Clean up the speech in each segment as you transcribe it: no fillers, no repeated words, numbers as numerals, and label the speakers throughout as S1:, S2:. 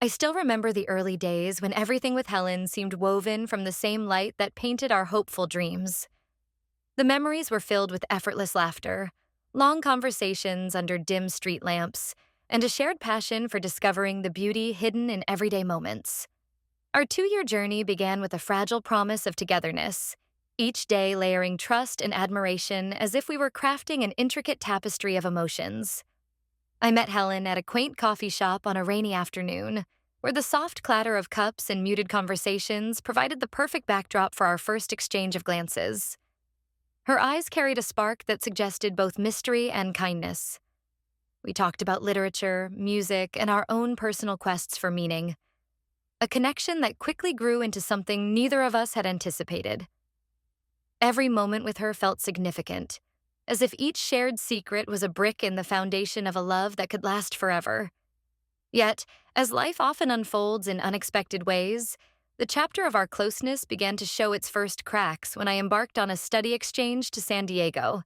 S1: I still remember the early days when everything with Helen seemed woven from the same light that painted our hopeful dreams. The memories were filled with effortless laughter, long conversations under dim street lamps, and a shared passion for discovering the beauty hidden in everyday moments. Our 2 year journey began with a fragile promise of togetherness, each day layering trust and admiration as if we were crafting an intricate tapestry of emotions. I met Helen at a quaint coffee shop on a rainy afternoon, where the soft clatter of cups and muted conversations provided the perfect backdrop for our first exchange of glances. Her eyes carried a spark that suggested both mystery and kindness. We talked about literature, music, and our own personal quests for meaning, a connection that quickly grew into something neither of us had anticipated. Every moment with her felt significant, as if each shared secret was a brick in the foundation of a love that could last forever. Yet, as life often unfolds in unexpected ways, the chapter of our closeness began to show its first cracks when I embarked on a study exchange to San Diego.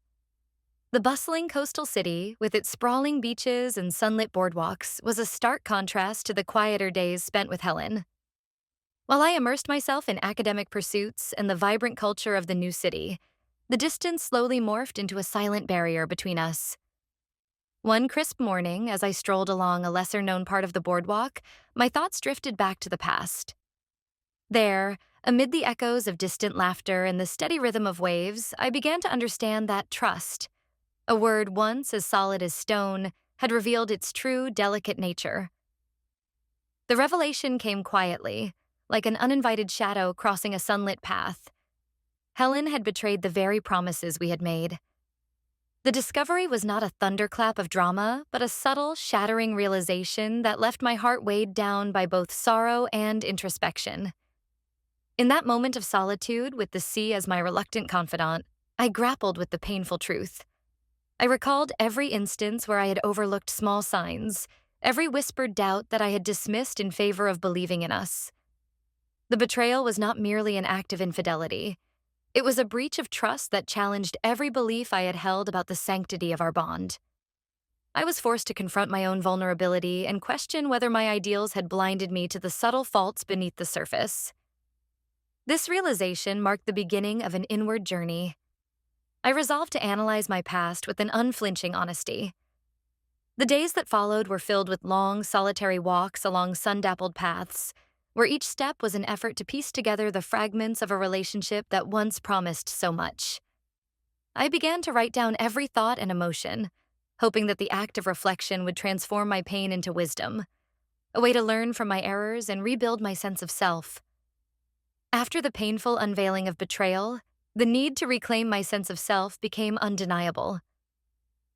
S1: The bustling coastal city, with its sprawling beaches and sunlit boardwalks, was a stark contrast to the quieter days spent with Helen. While I immersed myself in academic pursuits and the vibrant culture of the new city, the distance slowly morphed into a silent barrier between us. One crisp morning, as I strolled along a lesser-known part of the boardwalk, my thoughts drifted back to the past. There, amid the echoes of distant laughter and the steady rhythm of waves, I began to understand that trust, a word once as solid as stone, had revealed its true, delicate nature. The revelation came quietly, like an uninvited shadow crossing a sunlit path. Helen had betrayed the very promises we had made. The discovery was not a thunderclap of drama, but a subtle, shattering realization that left my heart weighed down by both sorrow and introspection. In that moment of solitude, with the sea as my reluctant confidant, I grappled with the painful truth. I recalled every instance where I had overlooked small signs, every whispered doubt that I had dismissed in favor of believing in us. The betrayal was not merely an act of infidelity. It was a breach of trust that challenged every belief I had held about the sanctity of our bond. I was forced to confront my own vulnerability and question whether my ideals had blinded me to the subtle faults beneath the surface. This realization marked the beginning of an inward journey. I resolved to analyze my past with an unflinching honesty. The days that followed were filled with long, solitary walks along sun-dappled paths, where each step was an effort to piece together the fragments of a relationship that once promised so much. I began to write down every thought and emotion, hoping that the act of reflection would transform my pain into wisdom, a way to learn from my errors and rebuild my sense of self. After the painful unveiling of betrayal, the need to reclaim my sense of self became undeniable.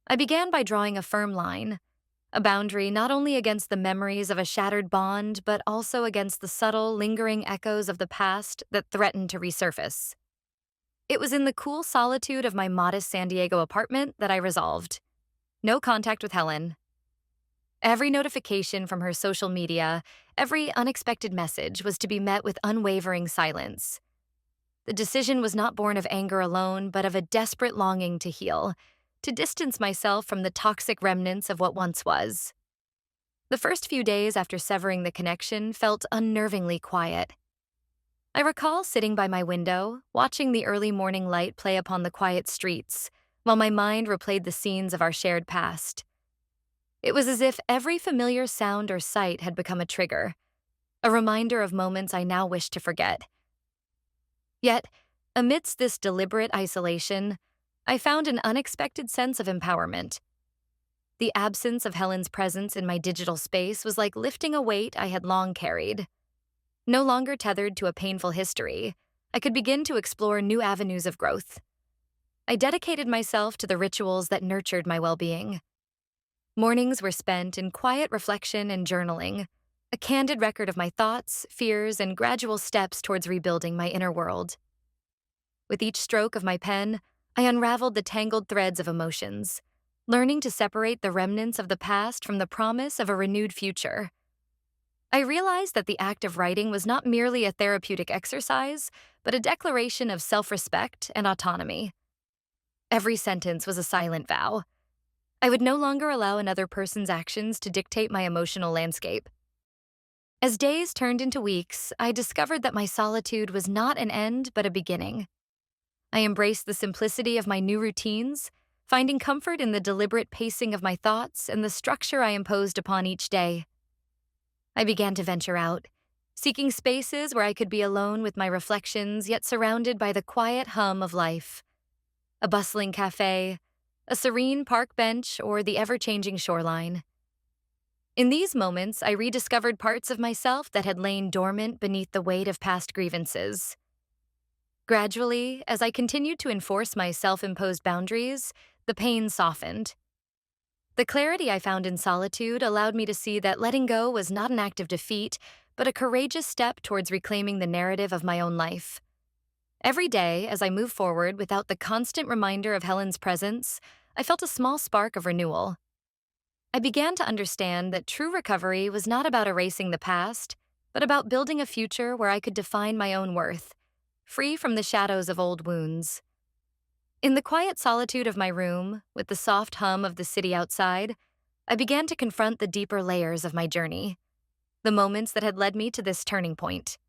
S1: I began by drawing a firm line, a boundary not only against the memories of a shattered bond, but also against the subtle, lingering echoes of the past that threatened to resurface. It was in the cool solitude of my modest San Diego apartment that I resolved. No contact with Helen. Every notification from her social media, every unexpected message was to be met with unwavering silence. The decision was not born of anger alone, but of a desperate longing to heal, to distance myself from the toxic remnants of what once was. The first few days after severing the connection felt unnervingly quiet. I recall sitting by my window, watching the early morning light play upon the quiet streets, while my mind replayed the scenes of our shared past. It was as if every familiar sound or sight had become a trigger, a reminder of moments I now wished to forget. Yet, amidst this deliberate isolation, I found an unexpected sense of empowerment. The absence of Helen's presence in my digital space was like lifting a weight I had long carried. No longer tethered to a painful history, I could begin to explore new avenues of growth. I dedicated myself to the rituals that nurtured my well-being. Mornings were spent in quiet reflection and journaling, a candid record of my thoughts, fears, and gradual steps towards rebuilding my inner world. With each stroke of my pen, I unraveled the tangled threads of emotions, learning to separate the remnants of the past from the promise of a renewed future. I realized that the act of writing was not merely a therapeutic exercise, but a declaration of self-respect and autonomy. Every sentence was a silent vow. I would no longer allow another person's actions to dictate my emotional landscape. As days turned into weeks, I discovered that my solitude was not an end but a beginning. I embraced the simplicity of my new routines, finding comfort in the deliberate pacing of my thoughts and the structure I imposed upon each day. I began to venture out, seeking spaces where I could be alone with my reflections yet surrounded by the quiet hum of life. A bustling cafe, a serene park bench, or the ever-changing shoreline. In these moments, I rediscovered parts of myself that had lain dormant beneath the weight of past grievances. Gradually, as I continued to enforce my self-imposed boundaries, the pain softened. The clarity I found in solitude allowed me to see that letting go was not an act of defeat, but a courageous step towards reclaiming the narrative of my own life. Every day, as I moved forward without the constant reminder of Helen's presence, I felt a small spark of renewal. I began to understand that true recovery was not about erasing the past, but about building a future where I could define my own worth, free from the shadows of old wounds. In the quiet solitude of my room, with the soft hum of the city outside, I began to confront the deeper layers of my journey, the moments that had led me to this turning point.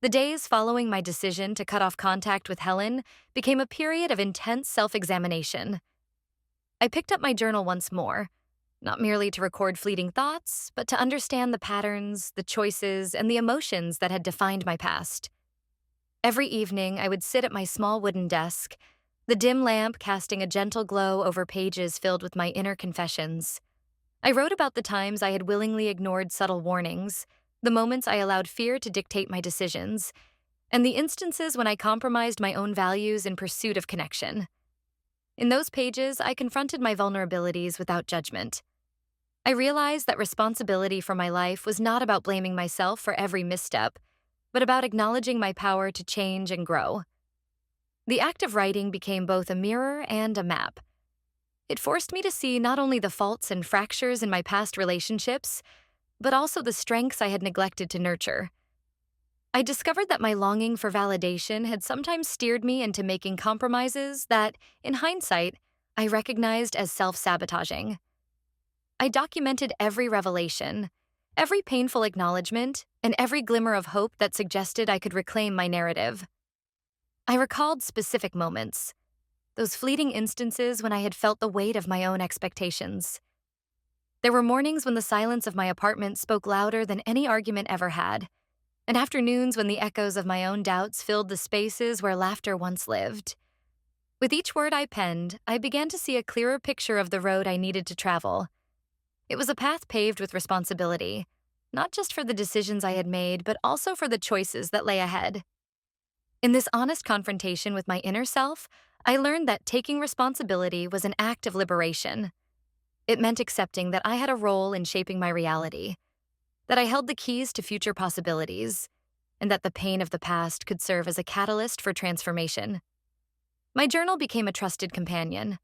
S1: The days following my decision to cut off contact with Helen became a period of intense self-examination. I picked up my journal once more, not merely to record fleeting thoughts, but to understand the patterns, the choices, and the emotions that had defined my past. Every evening, I would sit at my small wooden desk, the dim lamp casting a gentle glow over pages filled with my inner confessions. I wrote about the times I had willingly ignored subtle warnings, the moments I allowed fear to dictate my decisions, and the instances when I compromised my own values in pursuit of connection. In those pages, I confronted my vulnerabilities without judgment. I realized that responsibility for my life was not about blaming myself for every misstep, but about acknowledging my power to change and grow. The act of writing became both a mirror and a map. It forced me to see not only the faults and fractures in my past relationships, but also the strengths I had neglected to nurture. I discovered that my longing for validation had sometimes steered me into making compromises that, in hindsight, I recognized as self-sabotaging. I documented every revelation, every painful acknowledgement, and every glimmer of hope that suggested I could reclaim my narrative. I recalled specific moments, those fleeting instances when I had felt the weight of my own expectations. There were mornings when the silence of my apartment spoke louder than any argument ever had, and afternoons when the echoes of my own doubts filled the spaces where laughter once lived. With each word I penned, I began to see a clearer picture of the road I needed to travel. It was a path paved with responsibility, not just for the decisions I had made, but also for the choices that lay ahead. In this honest confrontation with my inner self, I learned that taking responsibility was an act of liberation. It meant accepting that I had a role in shaping my reality, that I held the keys to future possibilities, and that the pain of the past could serve as a catalyst for transformation. My journal became a trusted companion,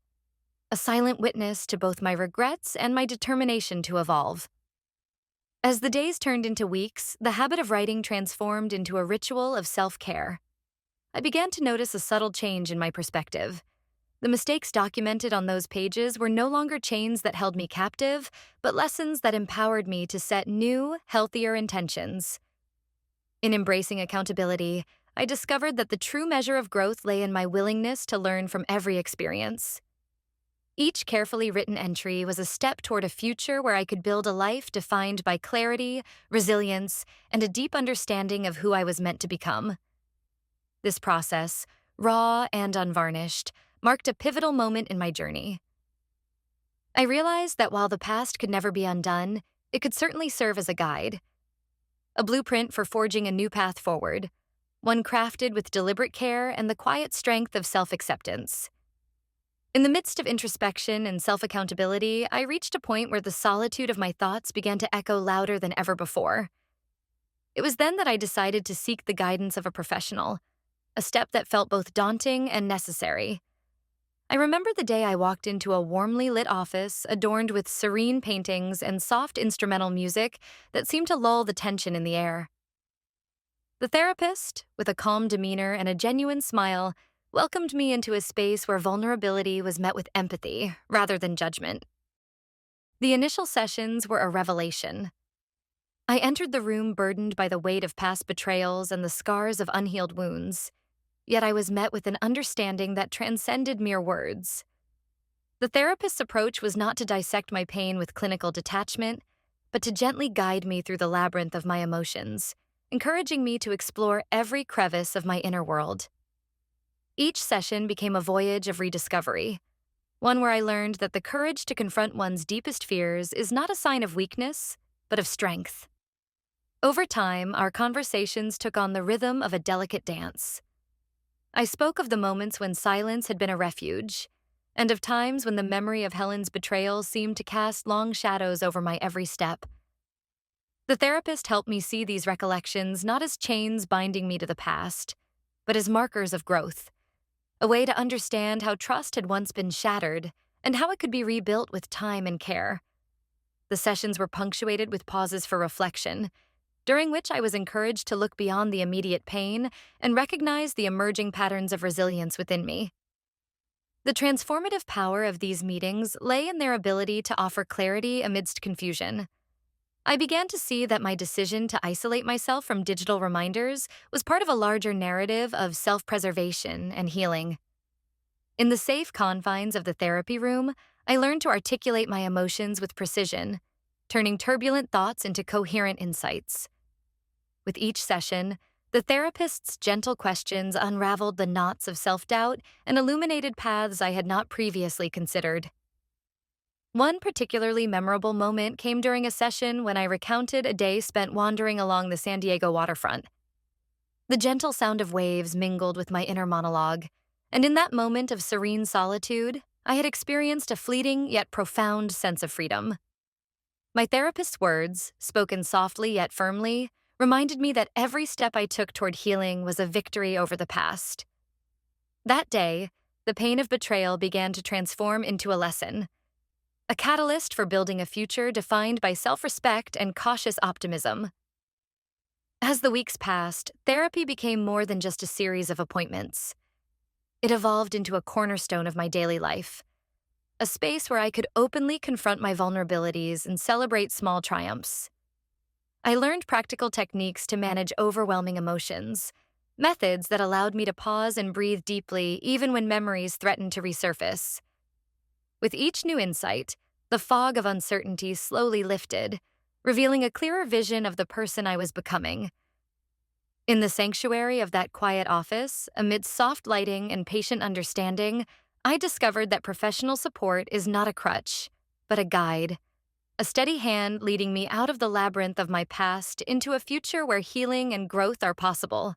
S1: a silent witness to both my regrets and my determination to evolve. As the days turned into weeks, the habit of writing transformed into a ritual of self-care. I began to notice a subtle change in my perspective. The mistakes documented on those pages were no longer chains that held me captive, but lessons that empowered me to set new, healthier intentions. In embracing accountability, I discovered that the true measure of growth lay in my willingness to learn from every experience. Each carefully written entry was a step toward a future where I could build a life defined by clarity, resilience, and a deep understanding of who I was meant to become. This process, raw and unvarnished, marked a pivotal moment in my journey. I realized that while the past could never be undone, it could certainly serve as a guide. A blueprint for forging a new path forward, one crafted with deliberate care and the quiet strength of self-acceptance. In the midst of introspection and self-accountability, I reached a point where the solitude of my thoughts began to echo louder than ever before. It was then that I decided to seek the guidance of a professional, a step that felt both daunting and necessary. I remember the day I walked into a warmly lit office adorned with serene paintings and soft instrumental music that seemed to lull the tension in the air. The therapist, with a calm demeanor and a genuine smile, welcomed me into a space where vulnerability was met with empathy rather than judgment. The initial sessions were a revelation. I entered the room burdened by the weight of past betrayals and the scars of unhealed wounds, yet I was met with an understanding that transcended mere words. The therapist's approach was not to dissect my pain with clinical detachment, but to gently guide me through the labyrinth of my emotions, encouraging me to explore every crevice of my inner world. Each session became a voyage of rediscovery, one where I learned that the courage to confront one's deepest fears is not a sign of weakness, but of strength. Over time, our conversations took on the rhythm of a delicate dance. I spoke of the moments when silence had been a refuge, and of times when the memory of Helen's betrayal seemed to cast long shadows over my every step. The therapist helped me see these recollections not as chains binding me to the past, but as markers of growth, a way to understand how trust had once been shattered and how it could be rebuilt with time and care. The sessions were punctuated with pauses for reflection, during which I was encouraged to look beyond the immediate pain and recognize the emerging patterns of resilience within me. The transformative power of these meetings lay in their ability to offer clarity amidst confusion. I began to see that my decision to isolate myself from digital reminders was part of a larger narrative of self-preservation and healing. In the safe confines of the therapy room, I learned to articulate my emotions with precision, turning turbulent thoughts into coherent insights. With each session, the therapist's gentle questions unraveled the knots of self-doubt and illuminated paths I had not previously considered. One particularly memorable moment came during a session when I recounted a day spent wandering along the San Diego waterfront. The gentle sound of waves mingled with my inner monologue, and in that moment of serene solitude, I had experienced a fleeting yet profound sense of freedom. My therapist's words, spoken softly yet firmly, reminded me that every step I took toward healing was a victory over the past. That day, the pain of betrayal began to transform into a lesson, a catalyst for building a future defined by self-respect and cautious optimism. As the weeks passed, therapy became more than just a series of appointments. It evolved into a cornerstone of my daily life, a space where I could openly confront my vulnerabilities and celebrate small triumphs. I learned practical techniques to manage overwhelming emotions, methods that allowed me to pause and breathe deeply even when memories threatened to resurface. With each new insight, the fog of uncertainty slowly lifted, revealing a clearer vision of the person I was becoming. In the sanctuary of that quiet office, amid soft lighting and patient understanding, I discovered that professional support is not a crutch, but a guide, a steady hand leading me out of the labyrinth of my past into a future where healing and growth are possible.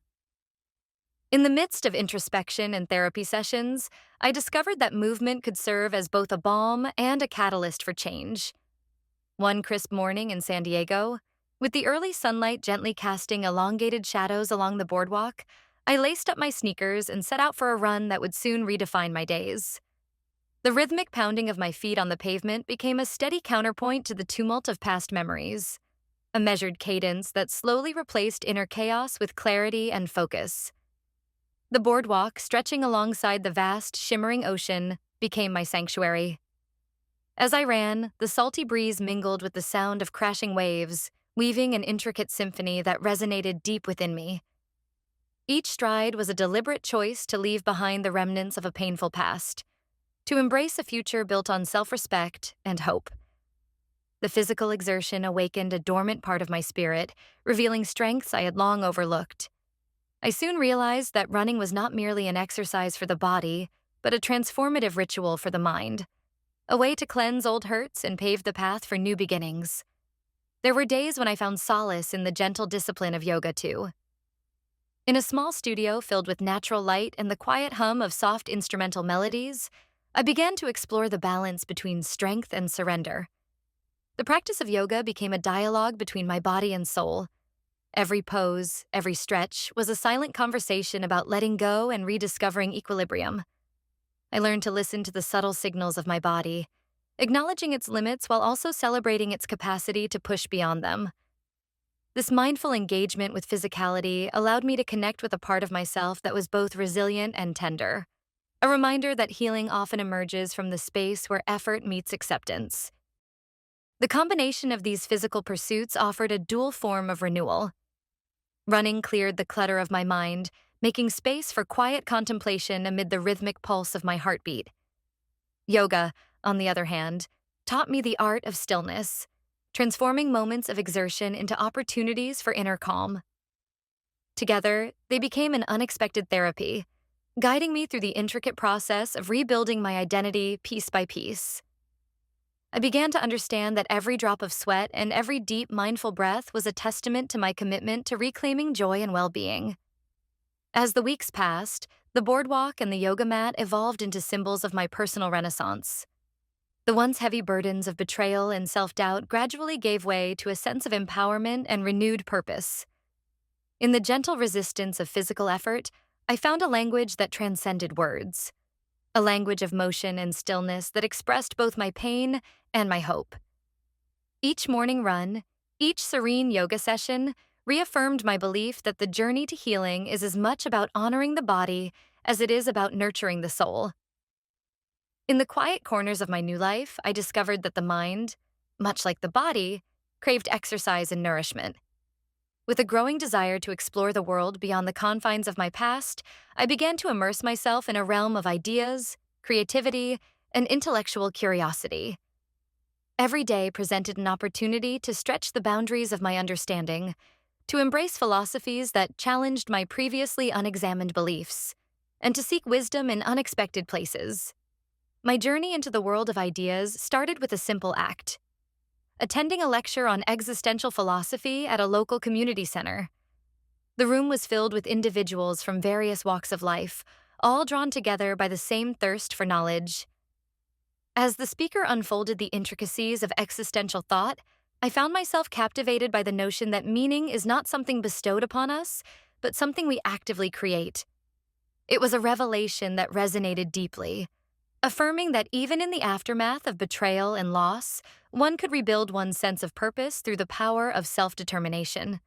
S1: In the midst of introspection and therapy sessions, I discovered that movement could serve as both a balm and a catalyst for change. One crisp morning in San Diego, with the early sunlight gently casting elongated shadows along the boardwalk, I laced up my sneakers and set out for a run that would soon redefine my days. The rhythmic pounding of my feet on the pavement became a steady counterpoint to the tumult of past memories, a measured cadence that slowly replaced inner chaos with clarity and focus. The boardwalk, stretching alongside the vast, shimmering ocean, became my sanctuary. As I ran, the salty breeze mingled with the sound of crashing waves, weaving an intricate symphony that resonated deep within me. Each stride was a deliberate choice to leave behind the remnants of a painful past, to embrace a future built on self-respect and hope. The physical exertion awakened a dormant part of my spirit, revealing strengths I had long overlooked. I soon realized that running was not merely an exercise for the body, but a transformative ritual for the mind, a way to cleanse old hurts and pave the path for new beginnings. There were days when I found solace in the gentle discipline of yoga, too. In a small studio filled with natural light and the quiet hum of soft instrumental melodies, I began to explore the balance between strength and surrender. The practice of yoga became a dialogue between my body and soul. Every pose, every stretch was a silent conversation about letting go and rediscovering equilibrium. I learned to listen to the subtle signals of my body, acknowledging its limits while also celebrating its capacity to push beyond them. This mindful engagement with physicality allowed me to connect with a part of myself that was both resilient and tender, a reminder that healing often emerges from the space where effort meets acceptance. The combination of these physical pursuits offered a dual form of renewal. Running cleared the clutter of my mind, making space for quiet contemplation amid the rhythmic pulse of my heartbeat. Yoga, on the other hand, taught me the art of stillness, transforming moments of exertion into opportunities for inner calm. Together, they became an unexpected therapy, guiding me through the intricate process of rebuilding my identity piece by piece. I began to understand that every drop of sweat and every deep, mindful breath was a testament to my commitment to reclaiming joy and well-being. As the weeks passed, the boardwalk and the yoga mat evolved into symbols of my personal renaissance. The once heavy burdens of betrayal and self-doubt gradually gave way to a sense of empowerment and renewed purpose. In the gentle resistance of physical effort, I found a language that transcended words, a language of motion and stillness that expressed both my pain and my hope. Each morning run, each serene yoga session, reaffirmed my belief that the journey to healing is as much about honoring the body as it is about nurturing the soul. In the quiet corners of my new life, I discovered that the mind, much like the body, craved exercise and nourishment. With a growing desire to explore the world beyond the confines of my past, I began to immerse myself in a realm of ideas, creativity, and intellectual curiosity. Every day presented an opportunity to stretch the boundaries of my understanding, to embrace philosophies that challenged my previously unexamined beliefs, and to seek wisdom in unexpected places. My journey into the world of ideas started with a simple act: attending a lecture on existential philosophy at a local community center. The room was filled with individuals from various walks of life, all drawn together by the same thirst for knowledge. As the speaker unfolded the intricacies of existential thought, I found myself captivated by the notion that meaning is not something bestowed upon us, but something we actively create. It was a revelation that resonated deeply, affirming that even in the aftermath of betrayal and loss, one could rebuild one's sense of purpose through the power of self-determination.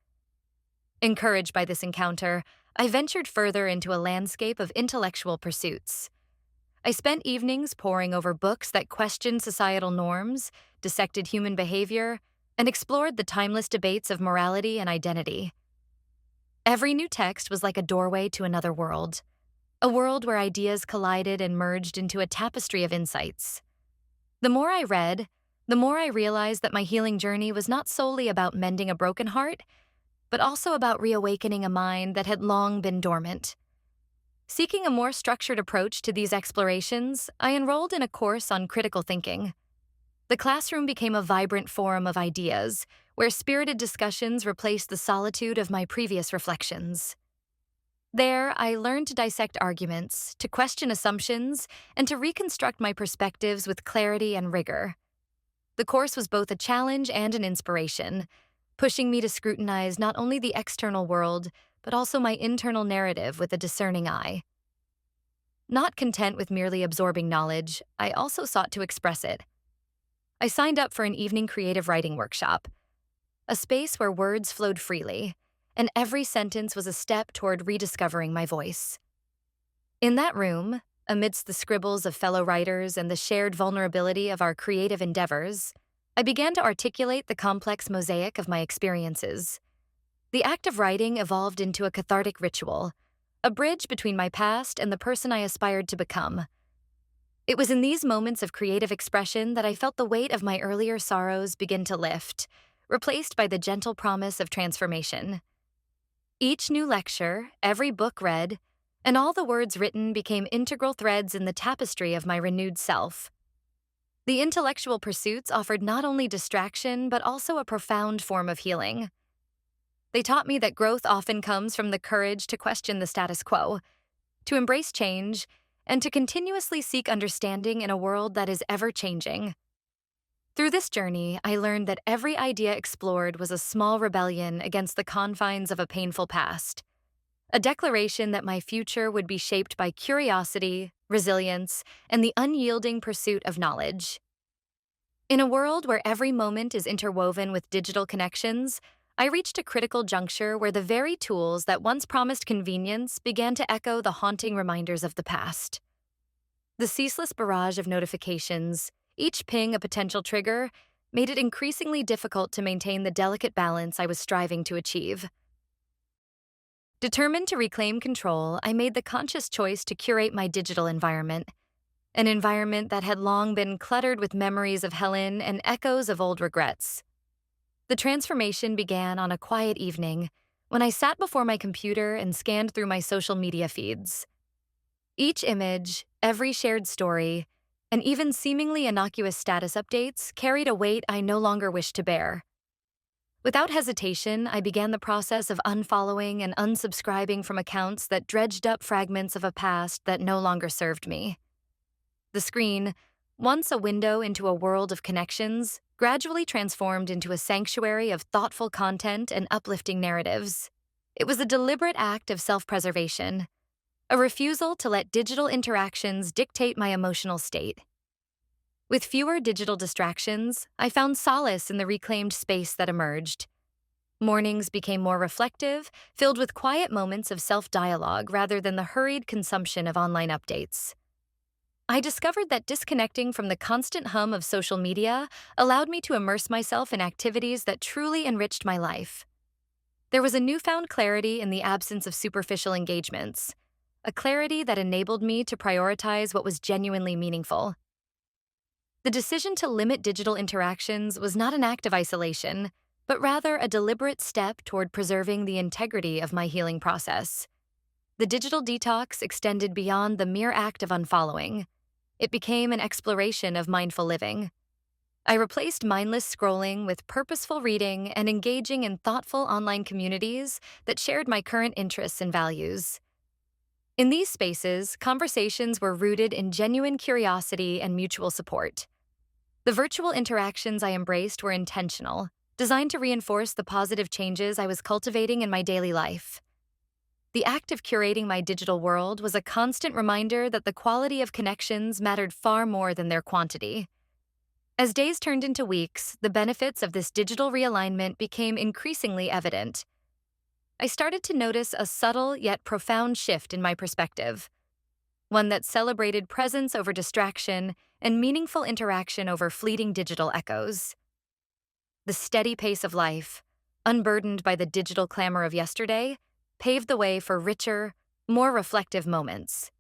S1: Encouraged by this encounter, I ventured further into a landscape of intellectual pursuits. I spent evenings poring over books that questioned societal norms, dissected human behavior, and explored the timeless debates of morality and identity. Every new text was like a doorway to another world, a world where ideas collided and merged into a tapestry of insights. The more I read, the more I realized that my healing journey was not solely about mending a broken heart, but also about reawakening a mind that had long been dormant. Seeking a more structured approach to these explorations, I enrolled in a course on critical thinking. The classroom became a vibrant forum of ideas, where spirited discussions replaced the solitude of my previous reflections. There, I learned to dissect arguments, to question assumptions, and to reconstruct my perspectives with clarity and rigor. The course was both a challenge and an inspiration, pushing me to scrutinize not only the external world, but also my internal narrative with a discerning eye. Not content with merely absorbing knowledge, I also sought to express it. I signed up for an evening creative writing workshop, a space where words flowed freely, and every sentence was a step toward rediscovering my voice. In that room, amidst the scribbles of fellow writers and the shared vulnerability of our creative endeavors, I began to articulate the complex mosaic of my experiences. The act of writing evolved into a cathartic ritual, a bridge between my past and the person I aspired to become. It was in these moments of creative expression that I felt the weight of my earlier sorrows begin to lift, replaced by the gentle promise of transformation. Each new lecture, every book read, and all the words written became integral threads in the tapestry of my renewed self. The intellectual pursuits offered not only distraction, but also a profound form of healing. They taught me that growth often comes from the courage to question the status quo, to embrace change, and to continuously seek understanding in a world that is ever-changing. Through this journey, I learned that every idea explored was a small rebellion against the confines of a painful past, a declaration that my future would be shaped by curiosity, resilience, and the unyielding pursuit of knowledge. In a world where every moment is interwoven with digital connections, I reached a critical juncture where the very tools that once promised convenience began to echo the haunting reminders of the past. The ceaseless barrage of notifications, each ping a potential trigger, made it increasingly difficult to maintain the delicate balance I was striving to achieve. Determined to reclaim control, I made the conscious choice to curate my digital environment, an environment that had long been cluttered with memories of Helen and echoes of old regrets. The transformation began on a quiet evening when I sat before my computer and scanned through my social media feeds. Each image, every shared story, and even seemingly innocuous status updates carried a weight I no longer wished to bear. Without hesitation, I began the process of unfollowing and unsubscribing from accounts that dredged up fragments of a past that no longer served me. The screen, once a window into a world of connections, gradually transformed into a sanctuary of thoughtful content and uplifting narratives. It was a deliberate act of self-preservation, a refusal to let digital interactions dictate my emotional state. With fewer digital distractions, I found solace in the reclaimed space that emerged. Mornings became more reflective, filled with quiet moments of self-dialogue rather than the hurried consumption of online updates. I discovered that disconnecting from the constant hum of social media allowed me to immerse myself in activities that truly enriched my life. There was a newfound clarity in the absence of superficial engagements, a clarity that enabled me to prioritize what was genuinely meaningful. The decision to limit digital interactions was not an act of isolation, but rather a deliberate step toward preserving the integrity of my healing process. The digital detox extended beyond the mere act of unfollowing. It became an exploration of mindful living. I replaced mindless scrolling with purposeful reading and engaging in thoughtful online communities that shared my current interests and values. In these spaces, conversations were rooted in genuine curiosity and mutual support. The virtual interactions I embraced were intentional, designed to reinforce the positive changes I was cultivating in my daily life. The act of curating my digital world was a constant reminder that the quality of connections mattered far more than their quantity. As days turned into weeks, the benefits of this digital realignment became increasingly evident. I started to notice a subtle yet profound shift in my perspective, one that celebrated presence over distraction and meaningful interaction over fleeting digital echoes. The steady pace of life, unburdened by the digital clamor of yesterday, paved the way for richer, more reflective moments.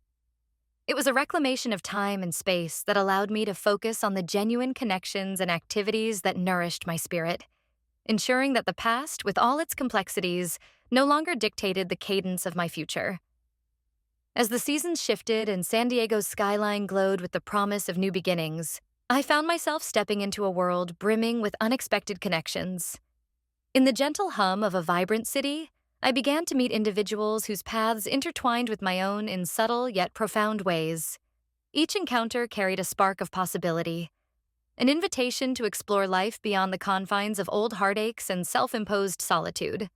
S1: It was a reclamation of time and space that allowed me to focus on the genuine connections and activities that nourished my spirit, ensuring that the past, with all its complexities, no longer dictated the cadence of my future. As the seasons shifted and San Diego's skyline glowed with the promise of new beginnings, I found myself stepping into a world brimming with unexpected connections. In the gentle hum of a vibrant city, I began to meet individuals whose paths intertwined with my own in subtle yet profound ways. Each encounter carried a spark of possibility, an invitation to explore life beyond the confines of old heartaches and self-imposed solitude.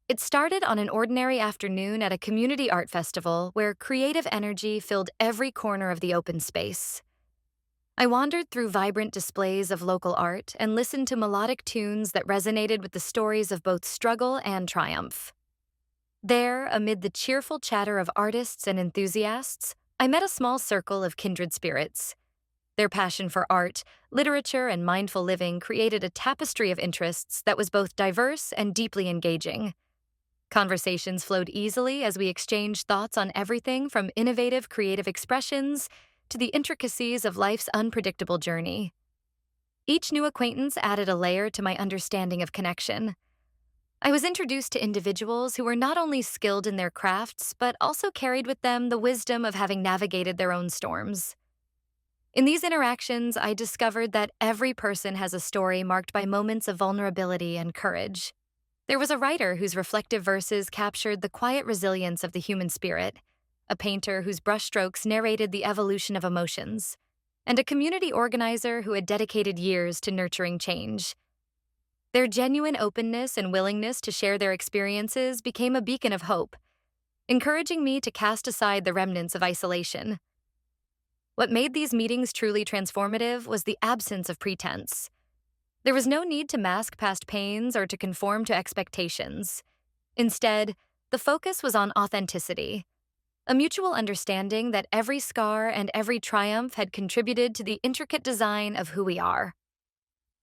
S1: It started on an ordinary afternoon at a community art festival where creative energy filled every corner of the open space. I wandered through vibrant displays of local art and listened to melodic tunes that resonated with the stories of both struggle and triumph. There, amid the cheerful chatter of artists and enthusiasts, I met a small circle of kindred spirits. Their passion for art, literature, and mindful living created a tapestry of interests that was both diverse and deeply engaging. Conversations flowed easily as we exchanged thoughts on everything from innovative creative expressions to the intricacies of life's unpredictable journey. Each new acquaintance added a layer to my understanding of connection. I was introduced to individuals who were not only skilled in their crafts, but also carried with them the wisdom of having navigated their own storms. In these interactions, I discovered that every person has a story marked by moments of vulnerability and courage. There was a writer whose reflective verses captured the quiet resilience of the human spirit, a painter whose brushstrokes narrated the evolution of emotions, and a community organizer who had dedicated years to nurturing change. Their genuine openness and willingness to share their experiences became a beacon of hope, encouraging me to cast aside the remnants of isolation. What made these meetings truly transformative was the absence of pretense. There was no need to mask past pains or to conform to expectations. Instead, the focus was on authenticity, a mutual understanding that every scar and every triumph had contributed to the intricate design of who we are.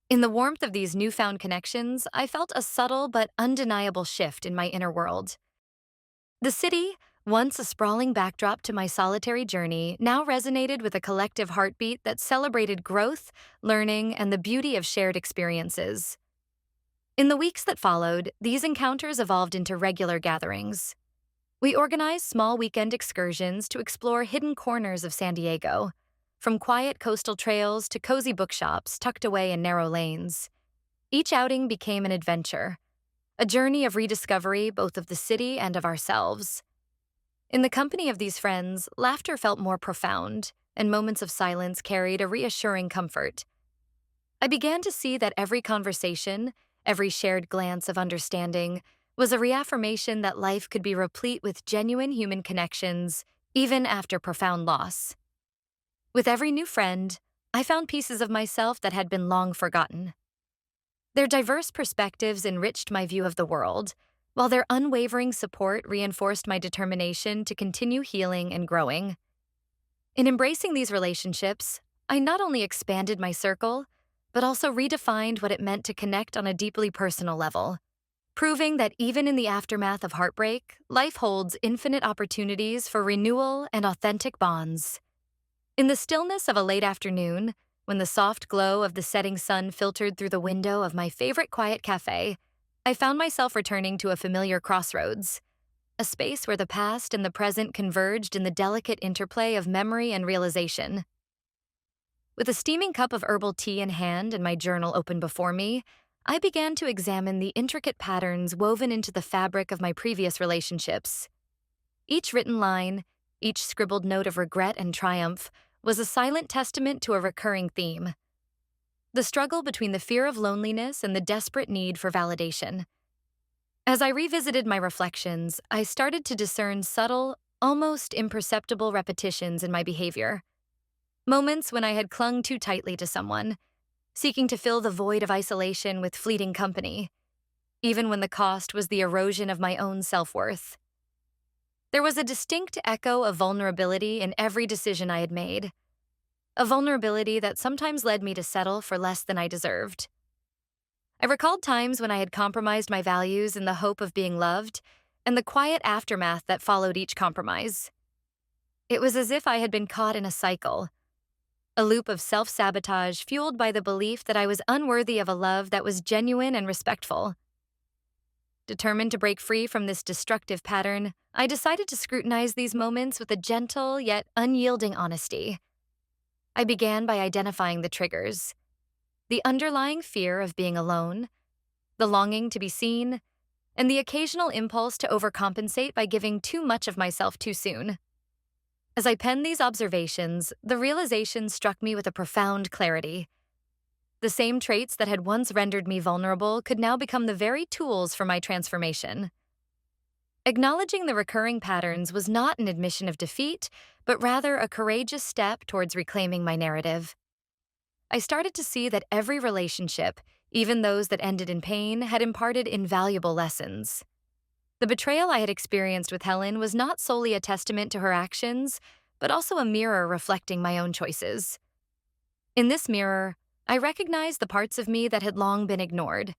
S1: In the warmth of these newfound connections, I felt a subtle but undeniable shift in my inner world. The city, once a sprawling backdrop to my solitary journey, now resonated with a collective heartbeat that celebrated growth, learning, and the beauty of shared experiences. In the weeks that followed, these encounters evolved into regular gatherings. We organized small weekend excursions to explore hidden corners of San Diego, from quiet coastal trails to cozy bookshops tucked away in narrow lanes. Each outing became an adventure, a journey of rediscovery both of the city and of ourselves. In the company of these friends, laughter felt more profound, and moments of silence carried a reassuring comfort. I began to see that every conversation, every shared glance of understanding, was a reaffirmation that life could be replete with genuine human connections, even after profound loss. With every new friend, I found pieces of myself that had been long forgotten. Their diverse perspectives enriched my view of the world, while their unwavering support reinforced my determination to continue healing and growing. In embracing these relationships, I not only expanded my circle, but also redefined what it meant to connect on a deeply personal level, proving that even in the aftermath of heartbreak, life holds infinite opportunities for renewal and authentic bonds. In the stillness of a late afternoon, when the soft glow of the setting sun filtered through the window of my favorite quiet cafe, I found myself returning to a familiar crossroads, a space where the past and the present converged in the delicate interplay of memory and realization. With a steaming cup of herbal tea in hand and my journal open before me, I began to examine the intricate patterns woven into the fabric of my previous relationships. Each written line, each scribbled note of regret and triumph, was a silent testament to a recurring theme: the struggle between the fear of loneliness and the desperate need for validation. As I revisited my reflections, I started to discern subtle, almost imperceptible repetitions in my behavior. Moments when I had clung too tightly to someone, seeking to fill the void of isolation with fleeting company, even when the cost was the erosion of my own self-worth. There was a distinct echo of vulnerability in every decision I had made, a vulnerability that sometimes led me to settle for less than I deserved. I recalled times when I had compromised my values in the hope of being loved, and the quiet aftermath that followed each compromise. It was as if I had been caught in a cycle, a loop of self-sabotage fueled by the belief that I was unworthy of a love that was genuine and respectful. Determined to break free from this destructive pattern, I decided to scrutinize these moments with a gentle yet unyielding honesty. I began by identifying the triggers: the underlying fear of being alone, the longing to be seen, and the occasional impulse to overcompensate by giving too much of myself too soon. As I penned these observations, the realization struck me with a profound clarity. The same traits that had once rendered me vulnerable could now become the very tools for my transformation. Acknowledging the recurring patterns was not an admission of defeat, but rather a courageous step towards reclaiming my narrative. I started to see that every relationship, even those that ended in pain, had imparted invaluable lessons. The betrayal I had experienced with Helen was not solely a testament to her actions, but also a mirror reflecting my own choices. In this mirror, I recognized the parts of me that had long been ignored,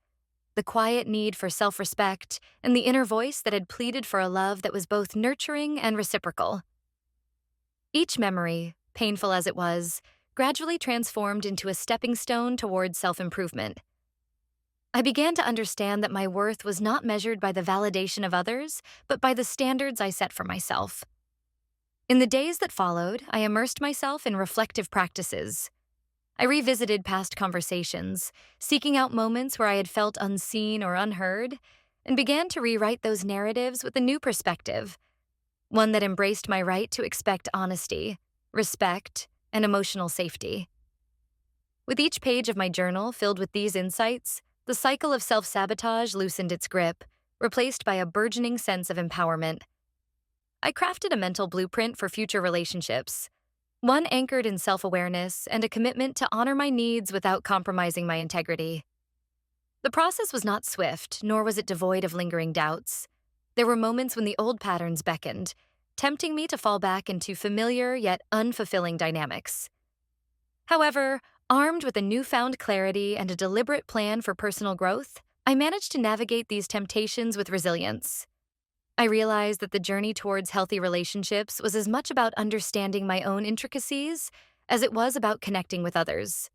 S1: the quiet need for self-respect, and the inner voice that had pleaded for a love that was both nurturing and reciprocal. Each memory, painful as it was, gradually transformed into a stepping stone towards self-improvement. I began to understand that my worth was not measured by the validation of others, but by the standards I set for myself. In the days that followed, I immersed myself in reflective practices. I revisited past conversations, seeking out moments where I had felt unseen or unheard, and began to rewrite those narratives with a new perspective, one that embraced my right to expect honesty, respect, and emotional safety. With each page of my journal filled with these insights, the cycle of self-sabotage loosened its grip, replaced by a burgeoning sense of empowerment. I crafted a mental blueprint for future relationships, one anchored in self-awareness and a commitment to honor my needs without compromising my integrity. The process was not swift, nor was it devoid of lingering doubts. There were moments when the old patterns beckoned, tempting me to fall back into familiar yet unfulfilling dynamics. However, Armed with a newfound clarity and a deliberate plan for personal growth, I managed to navigate these temptations with resilience. I realized that the journey towards healthy relationships was as much about understanding my own intricacies as it was about connecting with others.